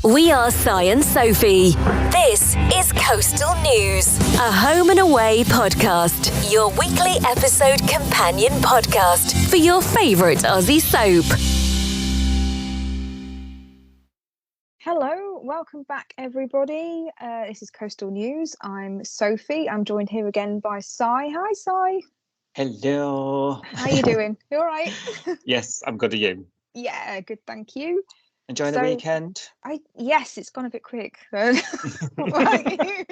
We are Si and Sophie. This is Coastal News, a home and away podcast, your weekly episode companion podcast for your favourite Aussie soap. Hello, welcome back everybody. This is Coastal News. I'm Sophie. I'm joined here again by Si. Hi Si. Hello. How you doing? You all right? Yes, I'm good. Are you? Yeah, good, thank you. Enjoying the weekend? Yes, it's gone a bit quick. What about you?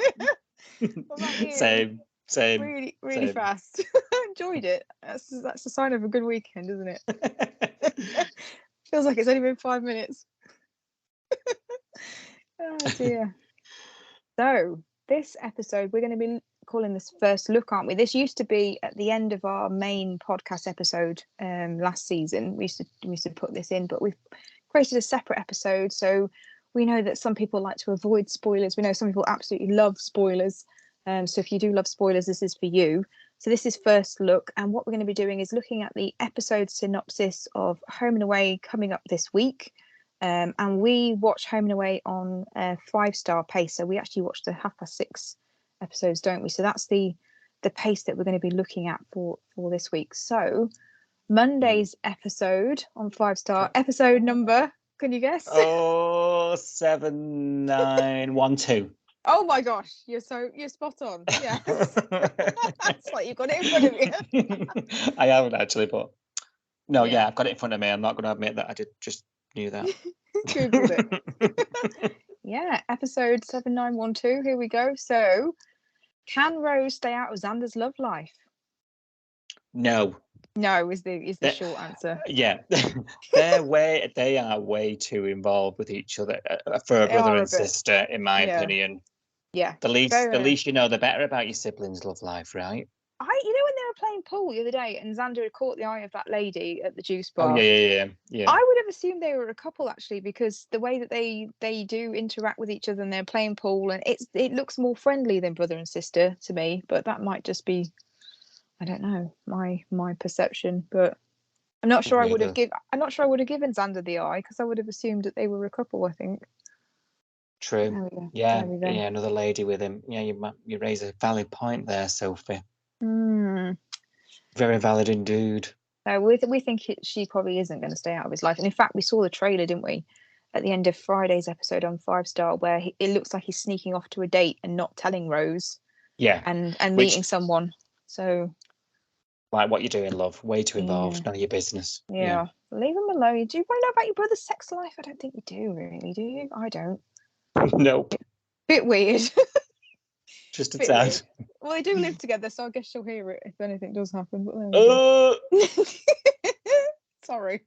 What about you? Same. Really same. fast. Enjoyed it. That's a sign of a good weekend, isn't it? Feels like it's only been 5 minutes. Oh dear. So this episode we're going to be calling this First Look, aren't we? This used to be at the end of our main podcast episode last season. We used to put this in, but we've created a separate episode. So we know that some people like to avoid spoilers. We know some people absolutely love spoilers. So if you do love spoilers, this is for you. So this is First Look, and what we're going to be doing is looking at the episode synopsis of Home and Away coming up this week. And we watch Home and Away on a 5-star pace. So we actually watch the 6:30 episodes, don't we? So that's the pace that we're going to be looking at for this week. So Monday's episode on 5-star, episode number, can you guess? 7912. Oh my gosh, you're spot on. Yes. It's like you've got it in front of you. I haven't actually, but no, yeah, I've got it in front of me. I'm not going to admit that I knew that. Googled it. Yeah, episode 7912. Here we go. So, can Rose stay out of Xander's love life? No is the short answer. Yeah. They are way too involved with each other for a brother and sister, in my opinion. Yeah. The least you know, the better about your siblings' love life, right? You know when they were playing pool the other day and Xander had caught the eye of that lady at the juice bar. Oh yeah. I would have assumed they were a couple actually, because the way that they do interact with each other and they're playing pool, and it looks more friendly than brother and sister to me. But that might just be, I don't know, my perception. But I'm not sure I would have given Xander the eye, because I would have assumed that they were a couple. I think. True. Yeah. Another lady with him. Yeah, you raise a valid point there, Sophie. Very valid indeed. We think she probably isn't going to stay out of his life. And in fact, we saw the trailer, didn't we, at the end of Friday's episode on 5-star, where it looks like he's sneaking off to a date and not telling Rose. Yeah. And meeting someone. So. Like, what you're doing, love. Way too involved. None of your business. Yeah. Leave him alone. Do you want to know about your brother's sex life? I don't think you do, really, do you? I don't. Nope. Bit weird. Just a tad. Well, they do live together, so I guess she'll hear it if anything does happen. But sorry.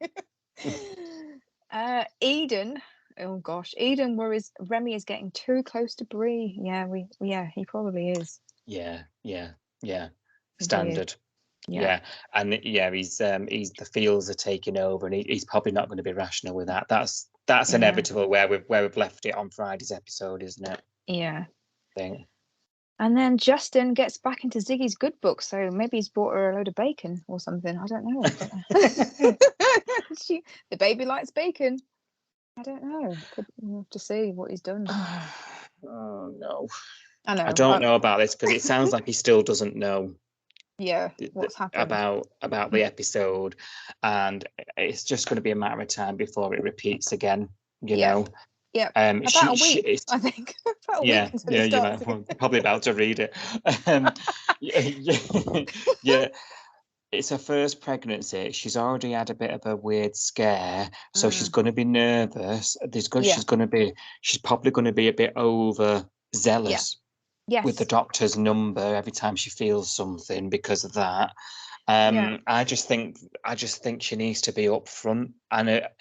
Eden. Oh gosh, Eden worries Remy is getting too close to Bree. Yeah, he probably is. Yeah. Standard. Yeah. And he's the feels are taking over, and he's probably not going to be rational with that. That's inevitable where we've left it on Friday's episode, isn't it? Yeah. Thing. And then Justin gets back into Ziggy's good book, so maybe he's bought her a load of bacon or something. I don't know. The baby likes bacon. I don't know. We'll have to see what he's done. Oh no. I know. I don't know about this, because it sounds like he still doesn't know. Yeah, what's happened about the episode, and it's just going to be a matter of time before it repeats again. You know. Yeah. About a week, I think. You're probably about to read it. Yeah. It's her first pregnancy. She's already had a bit of a weird scare, so she's going to be nervous. She's probably going to be a bit overzealous with the doctor's number every time she feels something because of that. I just think she needs to be upfront, and they're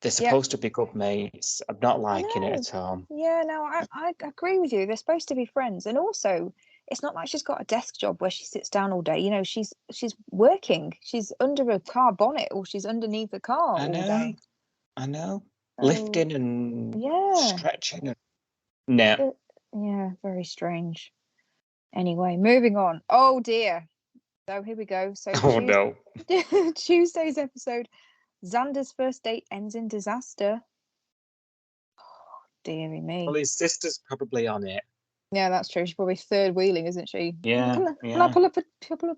supposed to be good mates. I'm not liking it at all. Yeah, no, I agree with you. They're supposed to be friends, and also it's not like she's got a desk job where she sits down all day. You know, she's working. She's under a car bonnet, or she's underneath the car all day. I know. Lifting and stretching. Yeah, very strange. Anyway, moving on. Oh dear. So here we go. So no. Tuesday's episode, Xander's first date ends in disaster. Deary me. Well, his sister's probably on it. Yeah, that's true. She's probably third wheeling, isn't she? Yeah, Can I pull up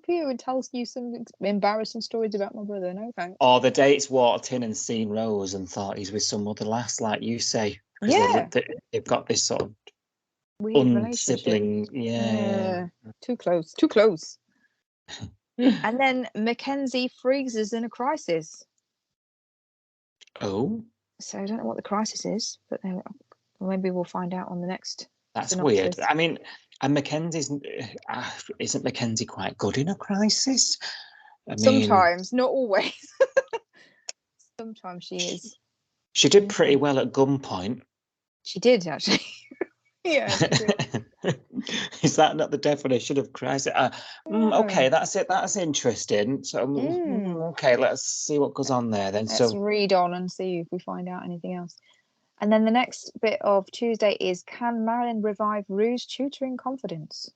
here and tell you some embarrassing stories about my brother? No thanks. Or the date's walked in and seen Rose and thought he's with some other lass, like you say. Yeah. They've got this sort of Weird relationship. unsibling. Yeah. Too close. Too close. And then Mackenzie freezes in a crisis. Oh. So I don't know what the crisis is, but maybe we'll find out on the next. That's synopsis. weird. I mean, and Mackenzie's isn't Mackenzie quite good in a crisis? Sometimes, not always. Sometimes she is. She did pretty well at gunpoint. She did actually. Yeah. She did. Is that not the definition of crisis? Okay, that's it. That's interesting. So, okay, let's see what goes on there then. Let's read on and see if we find out anything else. And then the next bit of Tuesday is, can Marilyn revive Rue's tutoring confidence?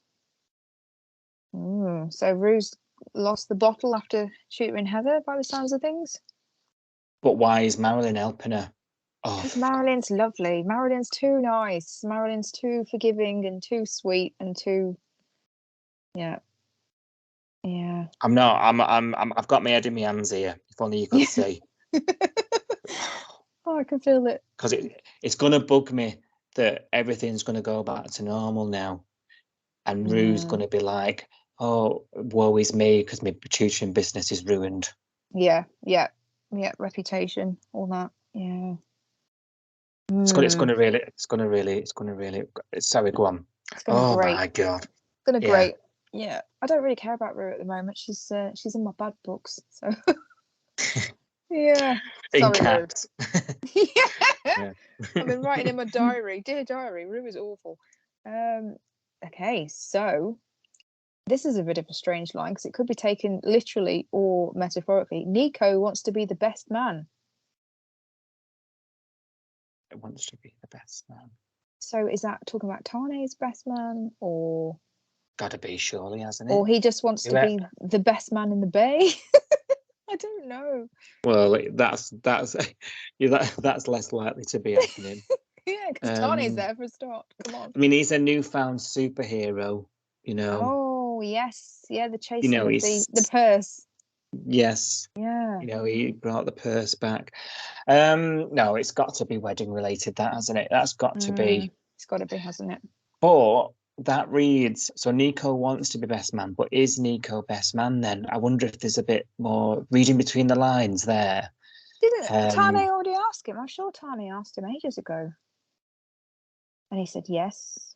So Rue's lost the bottle after tutoring Heather, by the sounds of things. But why is Marilyn helping her? Because Marilyn's lovely. Marilyn's too nice. Marilyn's too forgiving and too sweet and too, yeah. I'm not. I've got my head in my hands here. If only you could see. Oh, I can feel it. Because it's going to bug me that everything's going to go back to normal now. And Rue's going to be like, oh, woe is me because my tutoring business is ruined. Yeah. Reputation, all that. Yeah. It's going to really. Sorry, go on. Great. My God. It's going to great. Yeah. I don't really care about Rue at the moment. She's in my bad books. So. Yeah. In caps. Yeah. I've been writing in my diary. Dear diary, Rue is awful. Okay, so this is a bit of a strange line because it could be taken literally or metaphorically. Nico wants to be the best man. It wants to be the best man. So is that talking about Tane's best man, or? Gotta be, surely, hasn't it? Or he just wants to be the best man in the bay? I don't know. Well, that's less likely to be happening. Yeah, because Tane's there for a start. Come on. I mean, he's a newfound superhero, you know. Oh yes, yeah, the chasing of the purse. Yes. Yeah. You know, he brought the purse back. No, it's got to be wedding related, that, hasn't it? That's got to be. It's got to be, hasn't it? But that reads, so Nico wants to be best man, but is Nico best man then? I wonder if there's a bit more reading between the lines there. Didn't Tane already ask him? I'm sure Tane asked him ages ago. And he said yes.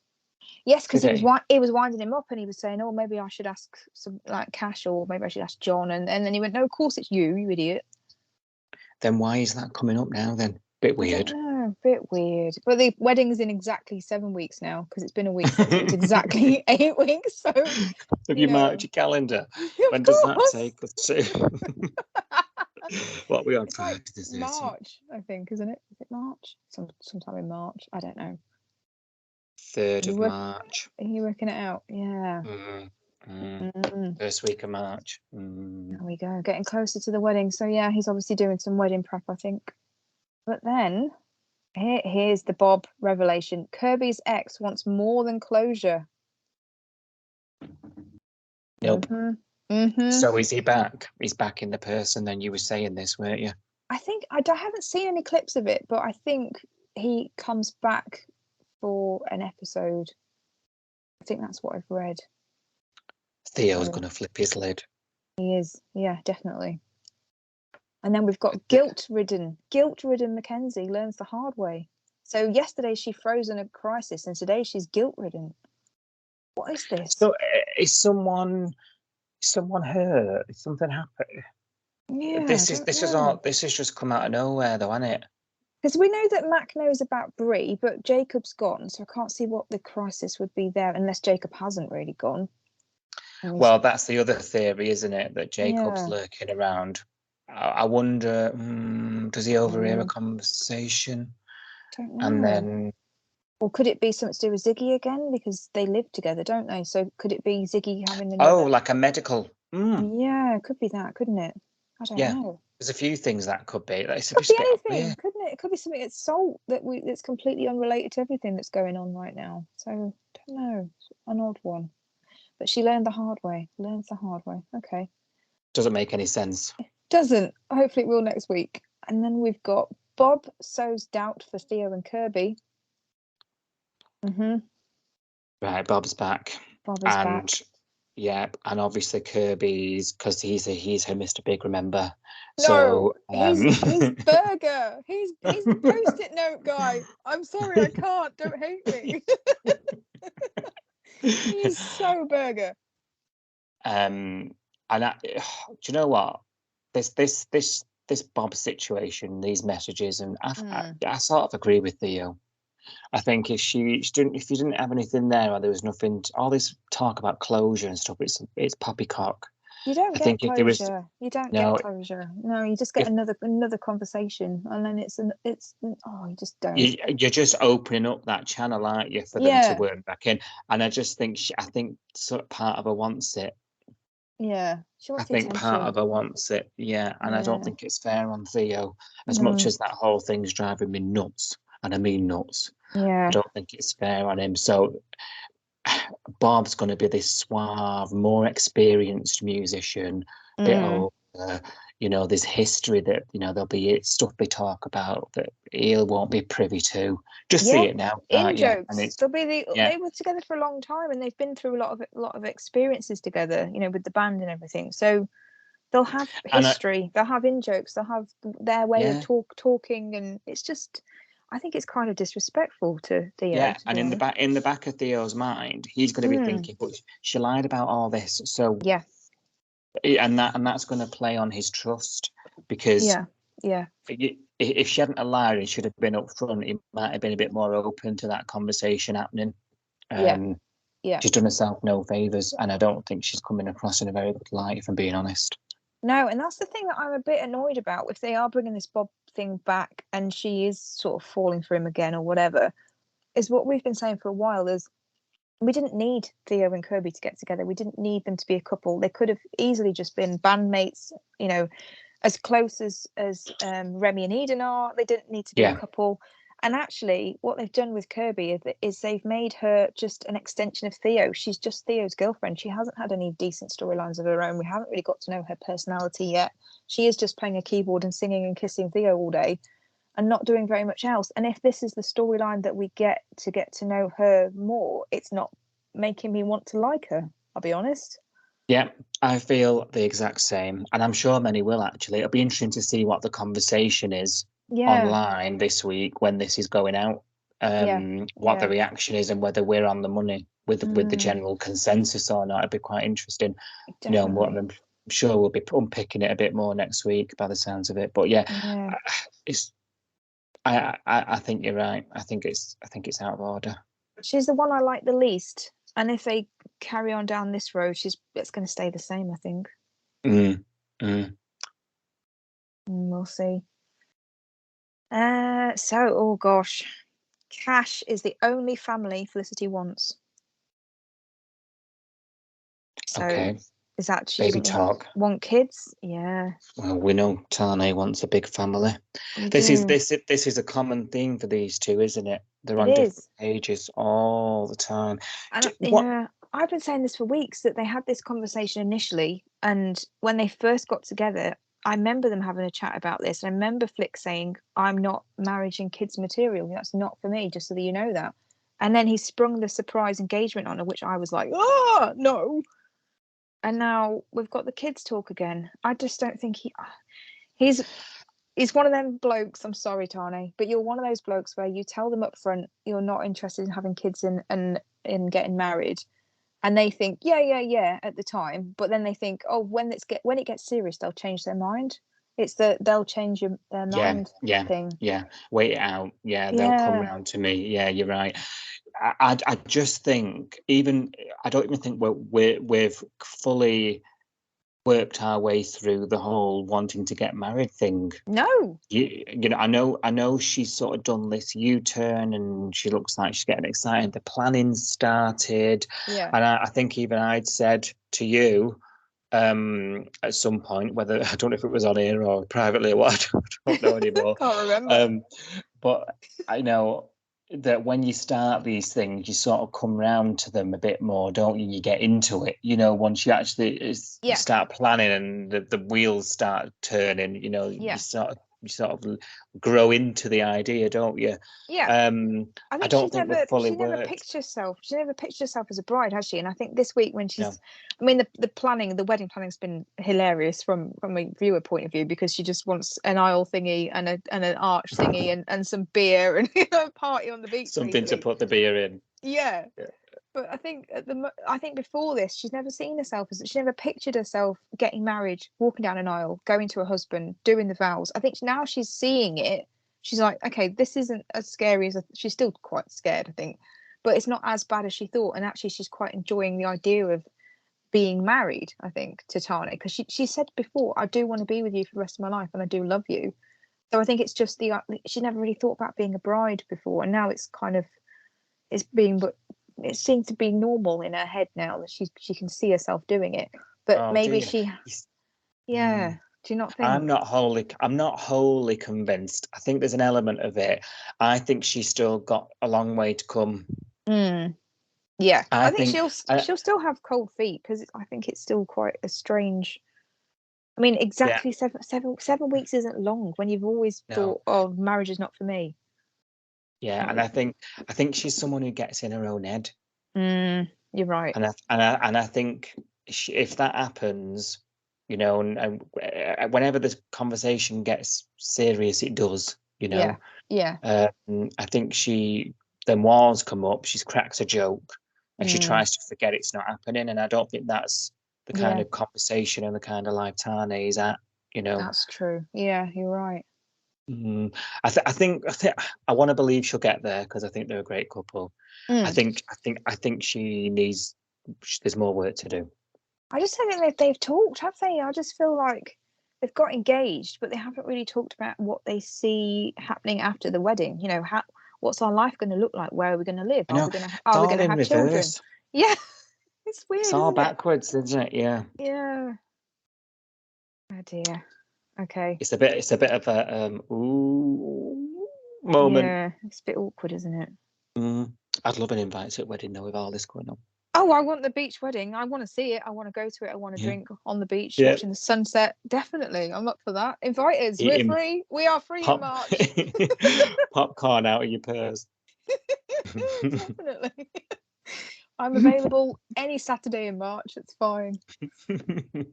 Yes, because he was winding him up and he was saying, oh, maybe I should ask some like Cash, or maybe I should ask John. And then he went, no, of course it's you idiot. Then why is that coming up now then? Bit weird. Bit weird. But the wedding's in exactly 7 weeks now, because it's been a week. So it's exactly 8 weeks. So have you marked your calendar? When does that take us to? What are we on? It's like March, I think, isn't it? Is it March? Sometime in March. I don't know. 3rd of March. Are you working it out? Yeah. First week of March. There we go. Getting closer to the wedding. So yeah, he's obviously doing some wedding prep, I think. But then here's the Bob revelation. Kirby's ex wants more than closure. Nope. So is he back? He's back in the person. Then you were saying this, weren't you? I think I haven't seen any clips of it, but I think he comes back for an episode. I think that's what I've read. Theo's going to flip his lid. He is, yeah, definitely. And then we've got guilt-ridden Mackenzie learns the hard way. So yesterday she froze in a crisis, and today she's guilt-ridden. What is this? So is someone hurt? Is something happened? Yeah. This has just come out of nowhere, though, hasn't it? Because we know that Mac knows about Bree, but Jacob's gone, so I can't see what the crisis would be there unless Jacob hasn't really gone. Well, that's the other theory, isn't it? That Jacob's lurking around. I wonder, does he overhear a conversation? Don't know. And then... Or could it be something to do with Ziggy again? Because they live together, don't they? So could it be Ziggy having like a medical... Yeah, it could be that, couldn't it? I don't know. There's a few things that could be. Like, Could be anything, couldn't it? It could be something at Salt that's completely unrelated to everything that's going on right now. So don't know, an odd one. But she learned the hard way. Learns the hard way. Okay. Doesn't make any sense. Doesn't. Hopefully it will next week. And then we've got Bob sows doubt for Theo and Kirby. Right, Bob's back. Bob is back. Yeah, and obviously Kirby's, because he's her Mr. Big, remember? No, so he's Burger. He's Post-it note guy. I'm sorry, I can't. Don't hate me. He's so Burger. And do you know what? This Bob situation, these messages, and I sort of agree with Theo. I think if you didn't have anything there, or there was nothing, all this talk about closure and stuff, it's poppycock. You don't get closure. You don't get closure. No, you just get another conversation, and then you just don't. You're just opening up that channel, aren't you, for them to work back in? And I just think sort of part of her wants it. Yeah, I think part of her wants it. Yeah, and I don't think it's fair on Theo, as much as that whole thing's driving me nuts. And I mean nuts. Yeah. I don't think it's fair on him. So Bob's going to be this suave, more experienced musician, a bit older. There's history that, there'll be stuff they talk about that he won't be privy to. Just see it now. In jokes. They were together for a long time, and they've been through a lot of experiences together, with the band and everything. So they'll have history, they'll have in jokes, they'll have their way of talking, and it's just, I think it's kind of disrespectful to Theo. Yeah, and in the back of Theo's mind, he's going to be thinking, "But she lied about all this." So yeah, and that's going to play on his trust, because if she hadn't lied and should have been upfront, he might have been a bit more open to that conversation happening. She's done herself no favors, and I don't think she's coming across in a very good light, if I'm being honest. No, and that's the thing that I'm a bit annoyed about. If they are bringing this Bob thing back and she is sort of falling for him again or whatever, is what we've been saying for a while is we didn't need Theo and Kirby to get together. We didn't need them to be a couple. They could have easily just been bandmates, as close as Remy and Eden are. They didn't need to be a couple. And actually, what they've done with Kirby is they've made her just an extension of Theo. She's just Theo's girlfriend. She hasn't had any decent storylines of her own. We haven't really got to know her personality yet. She is just playing a keyboard and singing and kissing Theo all day and not doing very much else. And if this is the storyline that we get to know her more, it's not making me want to like her, I'll be honest. Yeah, I feel the exact same. And I'm sure many will, actually. It'll be interesting to see what the conversation is online this week when this is going out, what the reaction is, and whether we're on the money with the general consensus or not. It'd be quite interesting. Definitely. I'm sure we'll be unpicking it a bit more next week by the sounds of it. But I think you're right. I think it's out of order. She's the one I like the least, and if they carry on down this road, it's going to stay the same, I think. We'll see. Oh gosh, Cash is the only family Felicity wants. So is that she baby talk? Want kids? Yeah. Well, we know Tane wants a big family. This is a common theme for these two, isn't it? They're on different pages all the time. And I've been saying this for weeks, that they had this conversation initially, and when they first got together, I remember them having a chat about this. And I remember Flick saying, "I'm not marriage and kids material. That's not for me, just so that you know that." And then he sprung the surprise engagement on her, which I was like, "Oh, no." And now we've got the kids talk again. I just don't think he's one of them blokes. I'm sorry, Tane, but you're one of those blokes where you tell them up front you're not interested in having kids and in getting married. And they think, yeah, at the time. But then they think, oh, when it gets serious, they'll change their mind. It's they'll change their mind thing. Yeah, wait it out. Yeah, they'll come round to me. Yeah, you're right. I just think I don't even think we've fully worked our way through the whole wanting to get married thing. No. I know she's sort of done this U-turn and she looks like she's getting excited. The planning's started. Yeah. And I think even I'd said to you, at some point. Whether I don't know if it was on air or privately or what, I don't know anymore. Can't remember. But I know that when you start these things, you sort of come round to them a bit more, don't you? You get into it, once you actually start planning and the wheels start turning, you sort of grow into the idea, don't you? Yeah. I don't think we've fully worked. She never pictured herself as a bride, has she? And I think this week when she's, I mean, the wedding planning's been hilarious from a viewer point of view, because she just wants an aisle thingy and an arch thingy and some beer and a party on the beach. Something to put the beer in. Yeah. But I think before this, she's never seen herself she never pictured herself getting married, walking down an aisle, going to her husband, doing the vows. I think now she's seeing it. She's like, okay, this isn't as scary as she's still quite scared, I think, but it's not as bad as she thought. And actually, she's quite enjoying the idea of being married, I think, to Tane, because she said before, I do want to be with you for the rest of my life, and I do love you. So I think it's just she never really thought about being a bride before, and now it's kind of but it seems to be normal in her head now that she can see herself doing it. But maybe do you not think? I'm not wholly convinced. I think there's an element of it. I think she's still got a long way to come. Yeah, I think she'll still have cold feet, because I think it's still quite a strange. I mean, exactly 7 weeks isn't long when you've always thought, oh, marriage is not for me. Yeah, and I think she's someone who gets in her own head. You're right. And I think if that happens, and whenever this conversation gets serious, it does. Yeah. I think then walls come up. She cracks a joke, and she tries to forget it's not happening. And I don't think that's the kind of conversation and the kind of life Tane is at. That's true. Yeah, you're right. I think I want to believe she'll get there, because I think they're a great couple. I think there's more work to do. I just don't think they've talked, have they? I just feel like they've got engaged, but they haven't really talked about what they see happening after the wedding. What's our life going to look like? Where are we going to live? Are we going to have children? Yeah, it's weird. It's all backwards, isn't it? Yeah. Yeah. Oh dear. Okay. It's a bit of a ooh moment. Yeah, it's a bit awkward, isn't it? I'd love an invite to a wedding though, with all this going on. Oh, I want the beach wedding. I want to see it. I want to go to it. I want to drink on the beach, watching the sunset. Definitely, I'm up for that. Invite us. We're free. We are free in March. Popcorn out of your purse. Definitely. I'm available any Saturday in March. It's fine.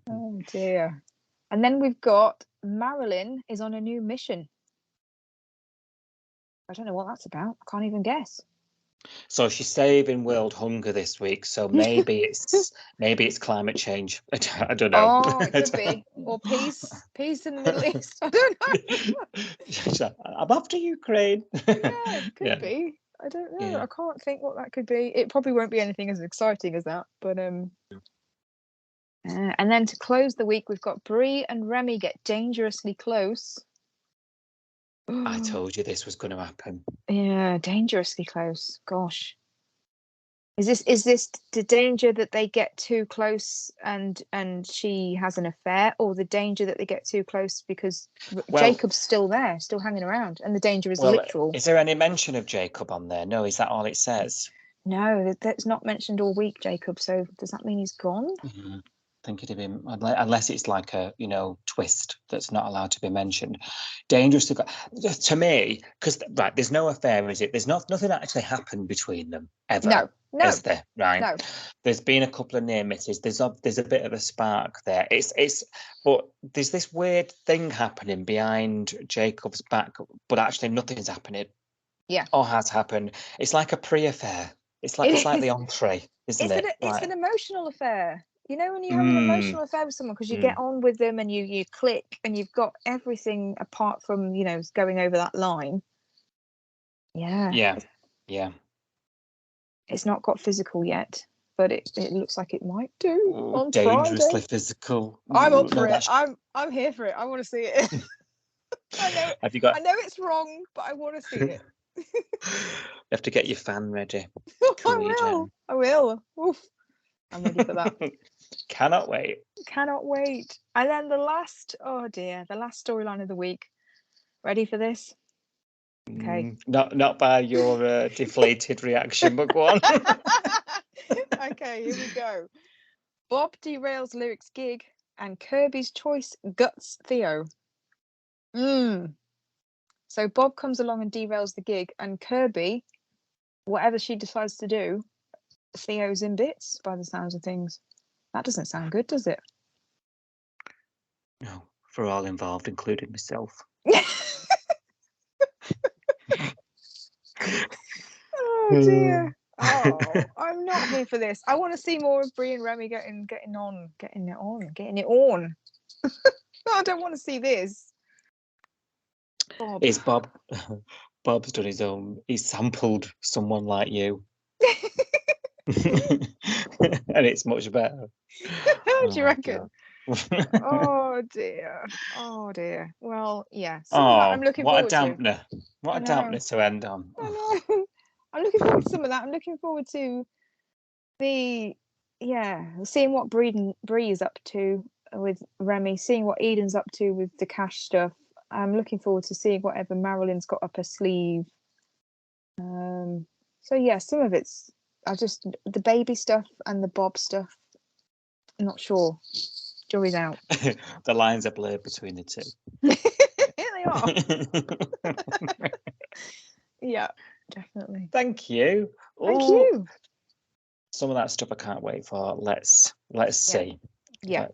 Oh dear. And then we've got Marilyn is on a new mission. I don't know what that's about. I can't even guess. So she's saving world hunger this week. So maybe it's climate change. I don't know. Oh, it could be. Or peace in the Middle East. I don't know. I'm after Ukraine. Yeah, it could be. I don't know. I can't think what that could be. It probably won't be anything as exciting as that. But and then to close the week, we've got Brie and Remy get dangerously close. I told you this was going to happen. Yeah, dangerously close. Gosh. Is this the danger that they get too close and she has an affair, or the danger that they get too close because Jacob's still there, still hanging around, and the danger is literal? Is there any mention of Jacob on there? No, is that all it says? No, that's not mentioned all week, Jacob. So does that mean he's gone? Mm-hmm. Think it'd be, unless it's like a twist that's not allowed to be mentioned. Dangerous to me, because there's no affair, is it? There's nothing actually happened between them ever. No, is there? Right. No. There's been a couple of near misses. There's a bit of a spark there. But there's this weird thing happening behind Jacob's back, but actually nothing's happening. Yeah. Or has happened. It's like a pre-affair. It's like the entree, isn't it? It's an emotional affair. When you have an emotional affair with someone, because you get on with them and you click and you've got everything apart from, going over that line. Yeah. Yeah. It's not got physical yet, but it looks like it might do. On dangerously Friday. Physical. I'm up for it. I'm here for it. I want to see it. I know. I know it's wrong, but I want to see it. You have to get your fan ready. I will. Oof. I'm ready for that. Cannot wait. Cannot wait. And then the last storyline of the week. Ready for this? Okay. Not by your deflated reaction, but go on. Okay, here we go. Bob derails Lyric's gig and Kirby's choice guts Theo. So Bob comes along and derails the gig, and Kirby, whatever she decides to do, Theo's in bits by the sounds of things. That doesn't sound good, does it? No, for all involved, including myself. Oh dear. Oh, I'm not here for this. I want to see more of Brie and Remy getting it on. I don't want to see this. Bob. It's Bob. Bob's done his own. He's sampled Someone Like You. And it's much better. Do you reckon? Oh dear. Well, yeah. I'm looking forward to. What a dampener. What a dampener to end on. I know. I'm looking forward to some of that. I'm looking forward to seeing what Bree is up to with Remy, seeing what Eden's up to with the cash stuff. I'm looking forward to seeing whatever Marilyn's got up her sleeve. So yeah, some of it's just the baby stuff and the Bob stuff. I'm not sure. Jury's out. The lines are blurred between the two. They are. Yeah, definitely. Thank you. Thank you. Some of that stuff I can't wait for. Let's see. Yeah.